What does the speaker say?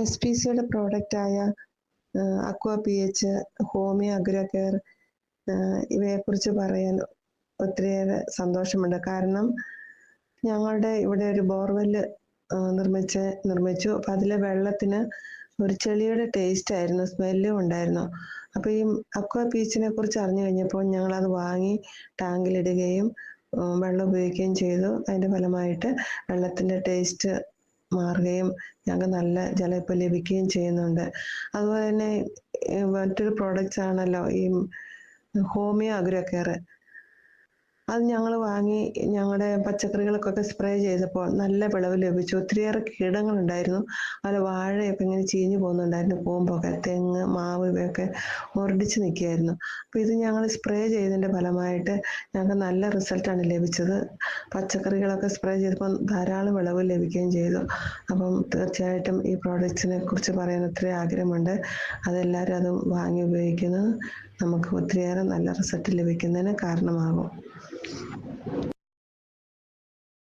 SPCയുടെ പ്രോഡക്റ്റായ aqua PH, homeo agro care ഇവയെക്കുറിച്ച് പറയാൻ ഒത്തിരിയേറെ സന്തോഷമുണ്ട്. കാരണം ഞങ്ങളുടെ ഇവിടെ ഒരു ബോർവെല്ല് നിർമ്മിച്ചു. അപ്പം അതിലെ വെള്ളത്തിന് ഒരു ചെളിയുടെ ടേസ്റ്റ് ആയിരുന്നു, സ്മെല്ലും ഉണ്ടായിരുന്നു. അപ്പോൾ ഈ അക്വ PHനെ കുറിച്ച് അറിഞ്ഞു കഴിഞ്ഞപ്പോൾ ഞങ്ങളത് വാങ്ങി ടാങ്കിലിടുകയും വെള്ളം ഉപയോഗിക്കുകയും ചെയ്തു. അതിൻ്റെ ഫലമായിട്ട് വെള്ളത്തിൻ്റെ ടേസ്റ്റ് മാറുകയും ഞങ്ങൾക്ക് നല്ല ജലം ഇപ്പോൾ ലഭിക്കുകയും ചെയ്യുന്നുണ്ട്. അതുപോലെ തന്നെ മറ്റൊരു പ്രോഡക്റ്റ്സ് ആണല്ലോ ഈ ഹോമിയോ അഗ്രോ കെയർ. അത് ഞങ്ങൾ വാങ്ങി ഞങ്ങളുടെ പച്ചക്കറികൾക്കൊക്കെ സ്പ്രേ ചെയ്തപ്പോൾ നല്ല വിളവ് ലഭിച്ചു. ഒത്തിരിയേറെ കീടങ്ങളുണ്ടായിരുന്നു. അതുപോലെ വാഴയൊക്കെ ഇങ്ങനെ ചീഞ്ഞു പോകുന്നുണ്ടായിരുന്നു. കൂമ്പൊക്കെ, തെങ്ങ്, മാവ് ഇവയൊക്കെ മുരടിച്ച് നിൽക്കുകയായിരുന്നു. അപ്പോൾ ഇത് ഞങ്ങൾ സ്പ്രേ ചെയ്തതിൻ്റെ ഫലമായിട്ട് ഞങ്ങൾക്ക് നല്ല റിസൾട്ടാണ് ലഭിച്ചത്. പച്ചക്കറികളൊക്കെ സ്പ്രേ ചെയ്തപ്പോൾ ധാരാളം വിളവ് ലഭിക്കുകയും ചെയ്തു. അപ്പം തീർച്ചയായിട്ടും ഈ പ്രോഡക്റ്റ്സിനെ കുറിച്ച് പറയാൻ ഒത്തിരി ആഗ്രഹമുണ്ട്. അതെല്ലാവരും അത് വാങ്ങി ഉപയോഗിക്കുന്നത് നമുക്ക് ഒത്തിരിയേറെ നല്ല റിസൾട്ട് ലഭിക്കുന്നതിന് കാരണമാകും.